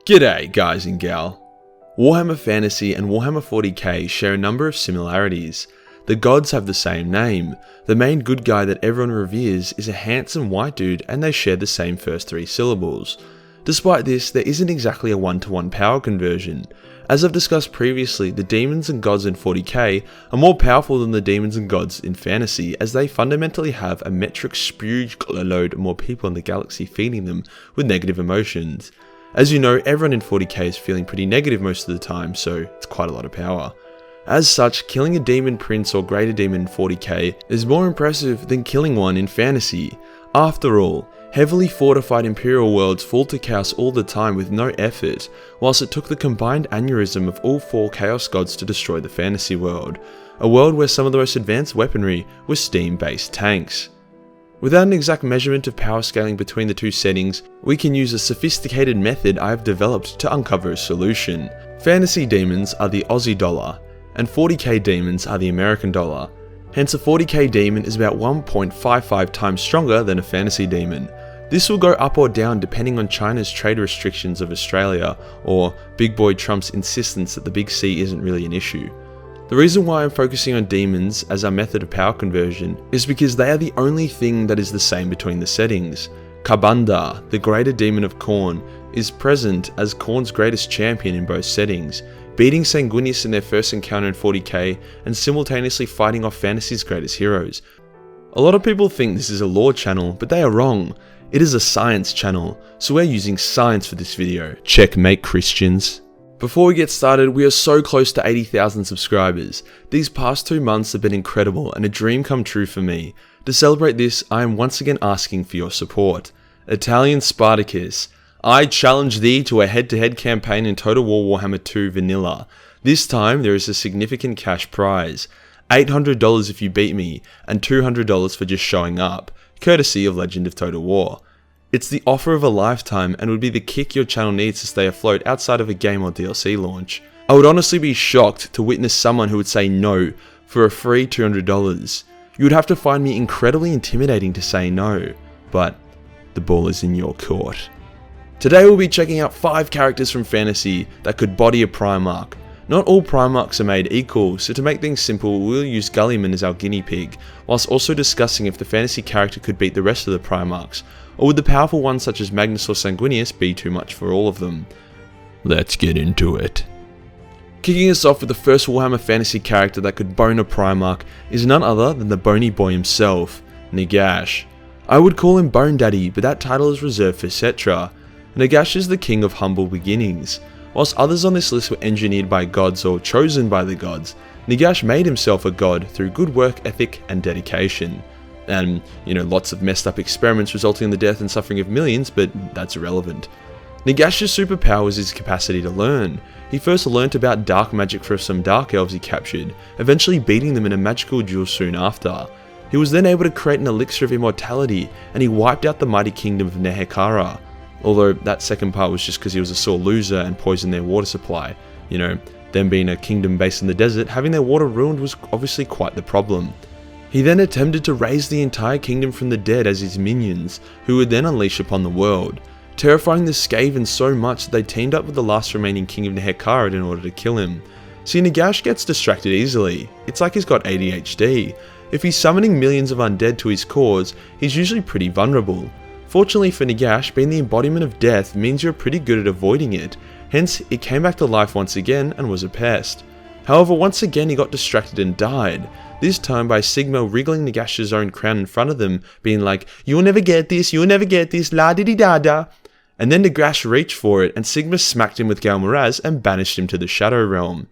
G'day guys and gal. Warhammer Fantasy and Warhammer 40k share a number of similarities. The gods have the same name, the main good guy that everyone reveres is a handsome white dude, and they share the same first 3 syllables. Despite this, there isn't exactly a one-to-one power conversion. As I've discussed previously, the demons and gods in 40k are more powerful than the demons and gods in fantasy, as they fundamentally have a metric spewed load more people in the galaxy feeding them with negative emotions. As you know, everyone in 40k is feeling pretty negative most of the time, so it's quite a lot of power. As such, killing a demon prince or greater demon in 40k is more impressive than killing one in fantasy. After all, heavily fortified imperial worlds fall to chaos all the time with no effort, whilst it took the combined aneurysm of all 4 chaos gods to destroy the fantasy world, a world where some of the most advanced weaponry was steam-based tanks. Without an exact measurement of power scaling between the 2 settings, we can use a sophisticated method I have developed to uncover a solution. Fantasy demons are the Aussie dollar, and 40k demons are the American dollar. Hence a 40k demon is about 1.55 times stronger than a fantasy demon. This will go up or down depending on China's trade restrictions of Australia, or Big Boy Trump's insistence that the Big C isn't really an issue. The reason why I'm focusing on demons as our method of power conversion is because they are the only thing that is the same between the settings. Karbanda, the greater demon of Khorne, is present as Khorne's greatest champion in both settings, beating Sanguinius in their first encounter in 40k and simultaneously fighting off fantasy's greatest heroes. A lot of people think this is a lore channel, but they are wrong. It is a science channel, so we're using science for this video. Checkmate, Christians. Before we get started, we are so close to 80,000 subscribers. These past 2 months have been incredible and a dream come true for me. To celebrate this, I am once again asking for your support. Italian Spartacus, I challenge thee to a head-to-head campaign in Total War Warhammer 2 Vanilla. This time there is a significant cash prize. $800 if you beat me, and $200 for just showing up, courtesy of Legend of Total War. It's the offer of a lifetime and would be the kick your channel needs to stay afloat outside of a game or DLC launch. I would honestly be shocked to witness someone who would say no for a free $200. You would have to find me incredibly intimidating to say no, but the ball is in your court. Today we'll be checking out 5 characters from fantasy that could body a Primarch. Not all Primarchs are made equal, so to make things simple we'll use Gulliman as our guinea pig, whilst also discussing if the fantasy character could beat the rest of the Primarchs, or would the powerful ones such as Magnus or Sanguinius be too much for all of them? Let's get into it. Kicking us off with the first Warhammer Fantasy character that could bone a Primarch is none other than the bony boy himself, Nagash. I would call him Bone Daddy, but that title is reserved for Cetra. Nagash is the king of humble beginnings. Whilst others on this list were engineered by gods or chosen by the gods, Nagash made himself a god through good work ethic and dedication. And, lots of messed up experiments resulting in the death and suffering of millions, but that's irrelevant. Nagash's superpower was his capacity to learn. He first learnt about dark magic from some dark elves he captured, eventually beating them in a magical duel soon after. He was then able to create an elixir of immortality, and he wiped out the mighty kingdom of Nehekara. Although that second part was just because he was a sore loser and poisoned their water supply. Them being a kingdom based in the desert, having their water ruined was obviously quite the problem. He then attempted to raise the entire kingdom from the dead as his minions, who would then unleash upon the world, terrifying the Skaven so much that they teamed up with the last remaining king of Nehekara in order to kill him. See, Nagash gets distracted easily. It's like he's got ADHD. If he's summoning millions of undead to his cause, he's usually pretty vulnerable. Fortunately for Nagash, being the embodiment of death means you're pretty good at avoiding it, hence it came back to life once again and was a pest. However, once again he got distracted and died, this time by Sigma wriggling Nagash's own crown in front of them, being like, "You'll never get this, la diddy da da." And then Nagash reached for it and Sigma smacked him with Galmaraz and banished him to the Shadow Realm.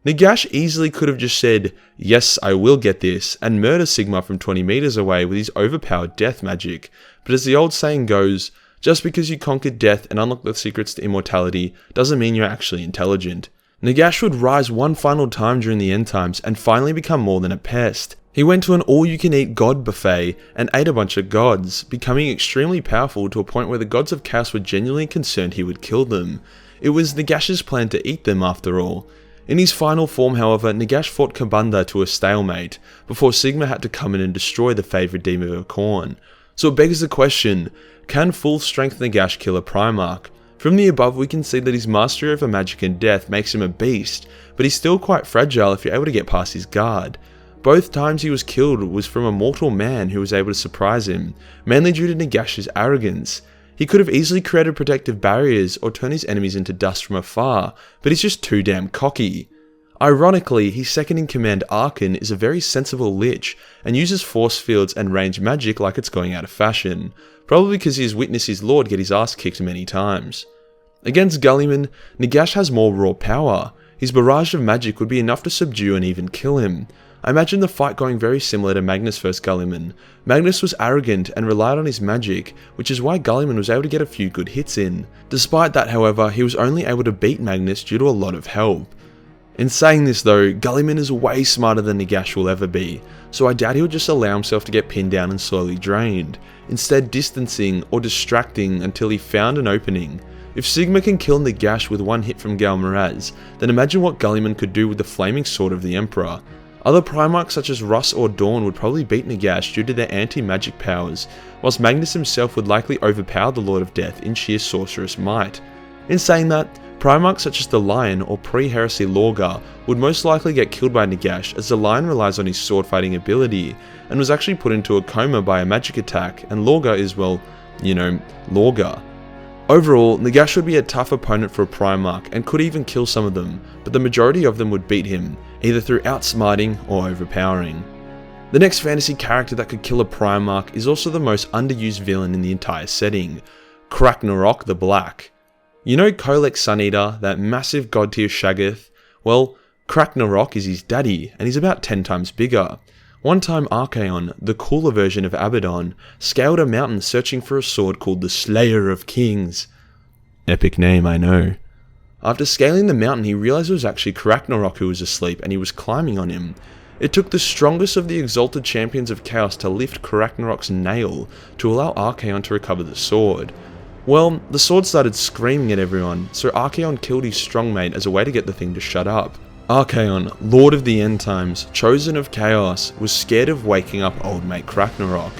Nagash easily could have just said, "Yes, I will get this," and murder Sigma from 20 meters away with his overpowered death magic. But as the old saying goes, just because you conquered death and unlocked the secrets to immortality doesn't mean you're actually intelligent. Nagash would rise one final time during the end times and finally become more than a pest. He went to an all-you-can-eat god buffet and ate a bunch of gods, becoming extremely powerful to a point where the gods of chaos were genuinely concerned he would kill them. It was Nagash's plan to eat them after all. In his final form, however, Nagash fought Karbanda to a stalemate, before Sigma had to come in and destroy the favourite demon of Khorne. So it begs the question, can full strength Nagash kill a Primarch? From the above we can see that his mastery over magic and death makes him a beast, but he's still quite fragile if you're able to get past his guard. Both times he was killed was from a mortal man who was able to surprise him, mainly due to Nagash's arrogance. He could have easily created protective barriers or turned his enemies into dust from afar, but he's just too damn cocky. Ironically, his second in command Archon is a very sensible lich and uses force fields and range magic like it's going out of fashion, probably because he has witnessed his lord get his ass kicked many times. Against Guilliman, Nagash has more raw power. His barrage of magic would be enough to subdue and even kill him. I imagine the fight going very similar to Magnus vs Guilliman. Magnus was arrogant and relied on his magic, which is why Guilliman was able to get a few good hits in. Despite that, however, he was only able to beat Magnus due to a lot of help. In saying this though, Guilliman is way smarter than Nagash will ever be, so I doubt he would just allow himself to get pinned down and slowly drained, instead distancing or distracting until he found an opening. If Sigma can kill Nagash with one hit from Galmaraz, then imagine what Guilliman could do with the flaming sword of the Emperor. Other Primarchs such as Russ or Dawn would probably beat Nagash due to their anti-magic powers, whilst Magnus himself would likely overpower the Lord of Death in sheer sorceress might. In saying that, Primarchs such as the Lion or pre-heresy Lorgar would most likely get killed by Nagash, as the Lion relies on his sword fighting ability and was actually put into a coma by a magic attack, and Lorgar is, well, you know, Lorgar. Overall, Nagash would be a tough opponent for a Primarch and could even kill some of them, but the majority of them would beat him, either through outsmarting or overpowering. The next fantasy character that could kill a Primarch is also the most underused villain in the entire setting, Narok the Black. You know Kolek Suneater, that massive god tier Shaggoth? Well, Narok is his daddy, and he's about 10 times bigger. One time Archaon, the cooler version of Abaddon, scaled a mountain searching for a sword called the Slayer of Kings. Epic name, I know. After scaling the mountain, he realized it was actually Narok who was asleep and he was climbing on him. It took the strongest of the exalted champions of chaos to lift Narok's nail to allow Archaon to recover the sword. Well, the sword started screaming at everyone, so Archaon killed his strong mate as a way to get the thing to shut up. Archaon, Lord of the End Times, chosen of chaos, was scared of waking up old mate Narok.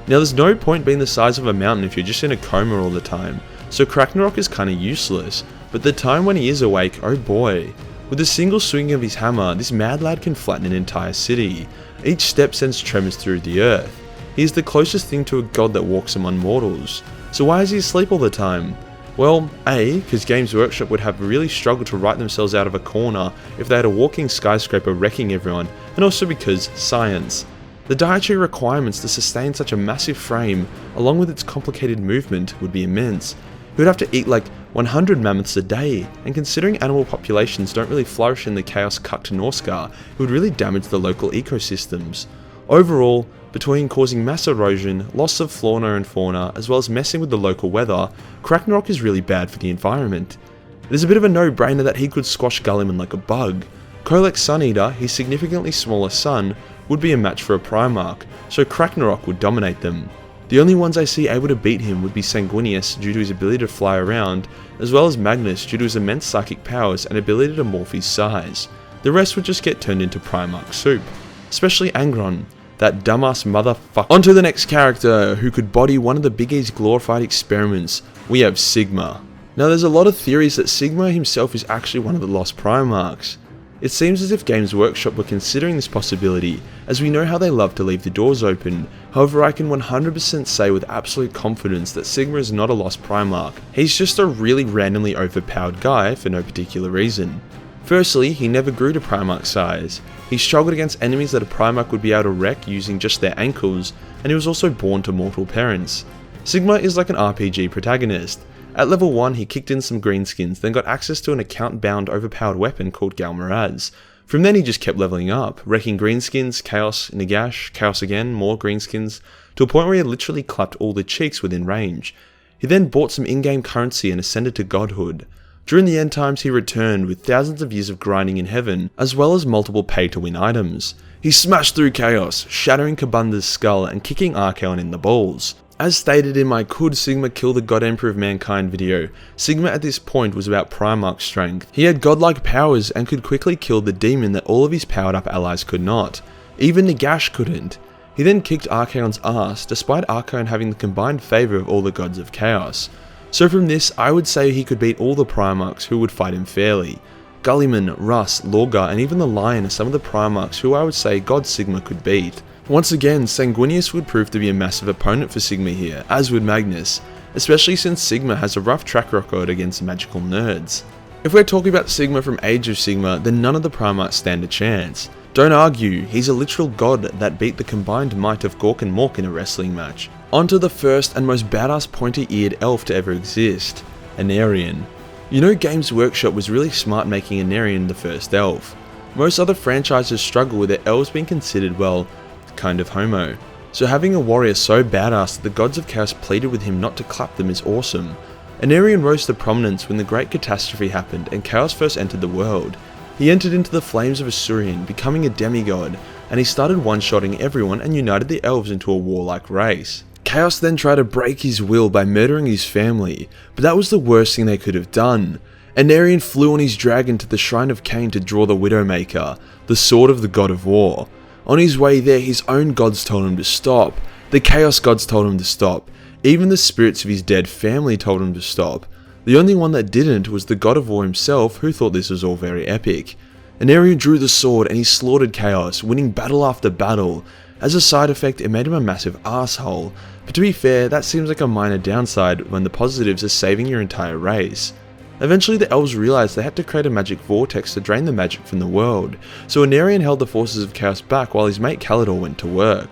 Now there's no point being the size of a mountain if you're just in a coma all the time, so Narok is kinda useless, but the time when he is awake, oh boy. With a single swing of his hammer, this mad lad can flatten an entire city. Each step sends tremors through the earth. He is the closest thing to a god that walks among mortals. So why is he asleep all the time? Well, A, because Games Workshop would have really struggled to write themselves out of a corner if they had a walking skyscraper wrecking everyone, and also because science. The dietary requirements to sustain such a massive frame, along with its complicated movement, would be immense. He would have to eat like 100 mammoths a day, and considering animal populations don't really flourish in the chaos-cucked Norscar, it would really damage the local ecosystems. Overall, between causing mass erosion, loss of flora and fauna, as well as messing with the local weather, Narok is really bad for the environment. It is a bit of a no-brainer that he could squash Guilliman like a bug. Kolek Suneater, his significantly smaller son, would be a match for a Primarch, so Narok would dominate them. The only ones I see able to beat him would be Sanguinius due to his ability to fly around, as well as Magnus due to his immense psychic powers and ability to morph his size. The rest would just get turned into Primarch soup, especially Angron, that dumbass motherfucker. On to the next character who could body one of the Big E's glorified experiments. We have Sigma. Now there's a lot of theories that Sigma himself is actually one of the lost Primarchs. It seems as if Games Workshop were considering this possibility, as we know how they love to leave the doors open. However, I can 100% say with absolute confidence that Sigma is not a lost Primarch. He's just a really randomly overpowered guy for no particular reason. Firstly, he never grew to Primarch size. He struggled against enemies that a Primarch would be able to wreck using just their ankles, and he was also born to mortal parents. Sigma is like an RPG protagonist. At level 1 he kicked in some greenskins, then got access to an account-bound overpowered weapon called Galmaraz. From then he just kept leveling up, wrecking greenskins, chaos, Nagash, chaos again, more greenskins, to a point where he literally clapped all the cheeks within range. He then bought some in-game currency and ascended to godhood. During the end times he returned with thousands of years of grinding in heaven, as well as multiple pay-to-win items. He smashed through chaos, shattering Kabunda's skull and kicking Archaon in the balls. As stated in my Could Sigma Kill the God Emperor of Mankind video, Sigma at this point was about Primarch strength. He had godlike powers and could quickly kill the demon that all of his powered up allies could not. Even Nagash couldn't. He then kicked Archaon's ass, despite Archaon having the combined favour of all the gods of chaos. So from this, I would say he could beat all the Primarchs who would fight him fairly. Gulliman, Russ, Lorgar, and even the Lion are some of the Primarchs who I would say God Sigmar could beat. Once again, Sanguinius would prove to be a massive opponent for Sigmar here, as would Magnus, especially since Sigmar has a rough track record against magical nerds. If we're talking about Sigmar from Age of Sigmar, then none of the Primarchs stand a chance. Don't argue, he's a literal god that beat the combined might of Gork and Mork in a wrestling match. On to the first and most badass pointy-eared elf to ever exist, Anarion. You know, Games Workshop was really smart making Anarion the first elf. Most other franchises struggle with their elves being considered, well, kind of homo. So having a warrior so badass that the gods of chaos pleaded with him not to clap them is awesome. Anarion rose to prominence when the Great Catastrophe happened and chaos first entered the world. He entered into the flames of Asuryan, becoming a demigod, and he started one-shotting everyone and united the elves into a warlike race. Chaos then tried to break his will by murdering his family, but that was the worst thing they could have done. Anarion flew on his dragon to the Shrine of Cain to draw the Widowmaker, the sword of the god of war. On his way there, his own gods told him to stop. The Chaos gods told him to stop. Even the spirits of his dead family told him to stop. The only one that didn't was the god of war himself, who thought this was all very epic. Anarion drew the sword and he slaughtered Chaos, winning battle after battle. As a side effect, it made him a massive asshole, but to be fair, that seems like a minor downside when the positives are saving your entire race. Eventually the elves realised they had to create a magic vortex to drain the magic from the world, so Anarion held the forces of Chaos back while his mate Kalidor went to work.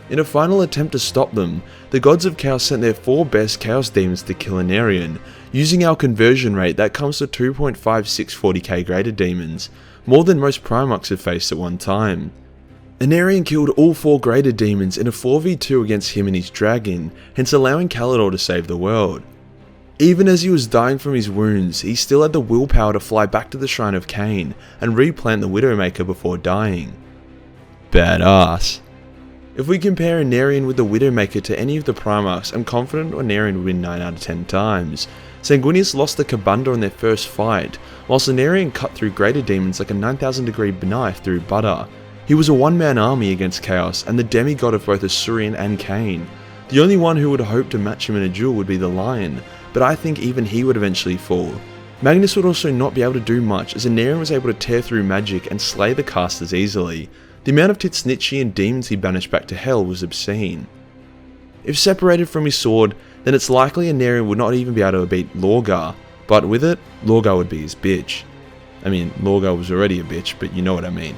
In a final attempt to stop them, the gods of chaos sent their 4 best chaos demons to kill Anarion. Using our conversion rate, that comes to 2.56 40k greater demons, more than most Primarchs have faced at one time. Anarion killed all 4 greater demons in a 4v2 against him and his dragon, hence allowing Kalidor to save the world. Even as he was dying from his wounds, he still had the willpower to fly back to the Shrine of Cain and replant the Widowmaker before dying. Badass. If we compare Anarion with the Widowmaker to any of the Primarchs, I'm confident Anarion would win 9 out of 10 times. Sanguinius lost the Kabunda in their first fight, whilst Anarion cut through greater demons like a 9,000 degree knife through butter. He was a one-man army against Chaos, and the demigod of both Asuryan and Cain. The only one who would hope to match him in a duel would be the Lion, but I think even he would eventually fall. Magnus would also not be able to do much, as Anarion was able to tear through magic and slay the casters easily. The amount of Titsnichian demons he banished back to hell was obscene. If separated from his sword, then it's likely Anarion would not even be able to beat Lorgar, but with it, Lorgar would be his bitch. I mean, Lorgar was already a bitch, but you know what I mean.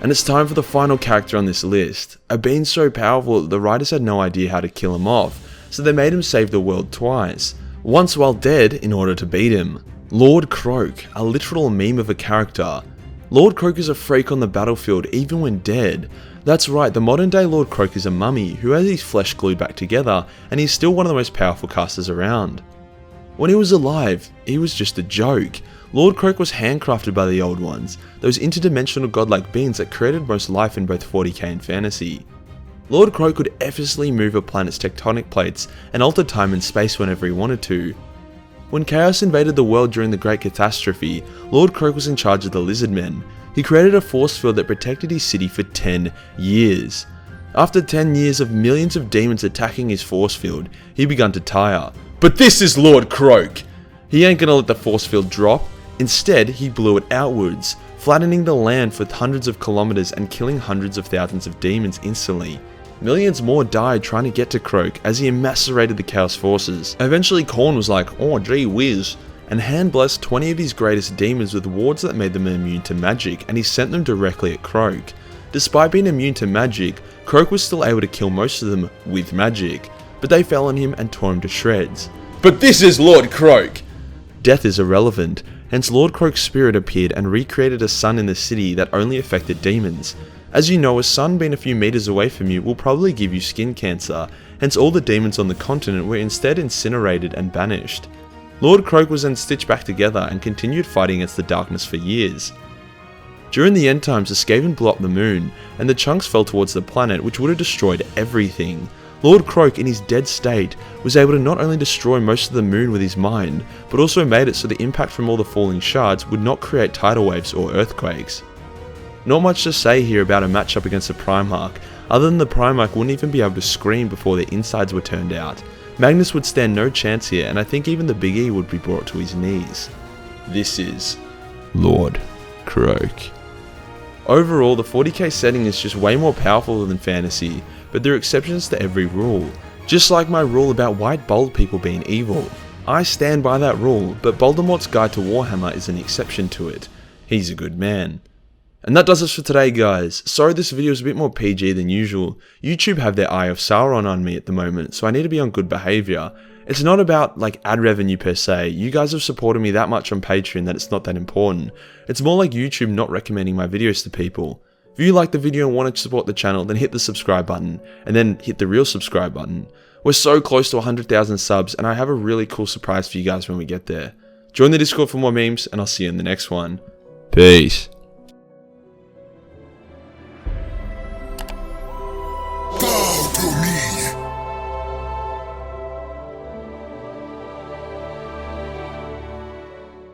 And it's time for the final character on this list. A being so powerful that the writers had no idea how to kill him off, so they made him save the world twice. Once while dead in order to beat him. Lord Croak, a literal meme of a character. Lord Croak is a freak on the battlefield even when dead. That's right, the modern day Lord Croak is a mummy who has his flesh glued back together, and he's still one of the most powerful casters around. When he was alive, he was just a joke. Lord Croak was handcrafted by the old ones, those interdimensional godlike beings that created most life in both 40k and fantasy. Lord Croak could effortlessly move a planet's tectonic plates and alter time and space whenever he wanted to. When Chaos invaded the world during the Great Catastrophe, Lord Croak was in charge of the Lizardmen. He created a force field that protected his city for 10 years. After 10 years of millions of demons attacking his force field, he began to tire. But this is Lord Croak! He ain't gonna let the force field drop. Instead, he blew it outwards, flattening the land for hundreds of kilometers and killing hundreds of thousands of demons instantly. Millions more died trying to get to Croak as he emascerated the Chaos forces. Eventually Khorne was like, oh gee whiz, and hand-blessed 20 of his greatest demons with wards that made them immune to magic, and he sent them directly at Croak. Despite being immune to magic, Croak was still able to kill most of them with magic, but they fell on him and tore him to shreds. But this is Lord Croak! Death is irrelevant, hence Lord Croak's spirit appeared and recreated a sun in the city that only affected demons. As you know, a sun being a few meters away from you will probably give you skin cancer, hence all the demons on the continent were instead incinerated and banished. Lord Croak was then stitched back together and continued fighting against the darkness for years. During the end times, the Skaven blew up the moon, and the chunks fell towards the planet, which would have destroyed everything. Lord Croak, in his dead state, was able to not only destroy most of the moon with his mind, but also made it so the impact from all the falling shards would not create tidal waves or earthquakes. Not much to say here about a matchup against a Primarch, other than the Primarch wouldn't even be able to scream before their insides were turned out. Magnus would stand no chance here, and I think even the Big E would be brought to his knees. This is Lord Croak. Overall, the 40k setting is just way more powerful than fantasy, but there are exceptions to every rule. Just like my rule about white bold people being evil. I stand by that rule, but Voldemort's Guide to Warhammer is an exception to it. He's a good man. And that does us for today, guys. Sorry this video is a bit more PG than usual. YouTube have their eye of Sauron on me at the moment, so I need to be on good behaviour. It's not about like ad revenue per se. You guys have supported me that much on Patreon that it's not that important. It's more like YouTube not recommending my videos to people. If you like the video and want to support the channel, then hit the subscribe button, and then hit the real subscribe button. We're so close to 100,000 subs, and I have a really cool surprise for you guys when we get there. Join the Discord for more memes, and I'll see you in the next one. Peace.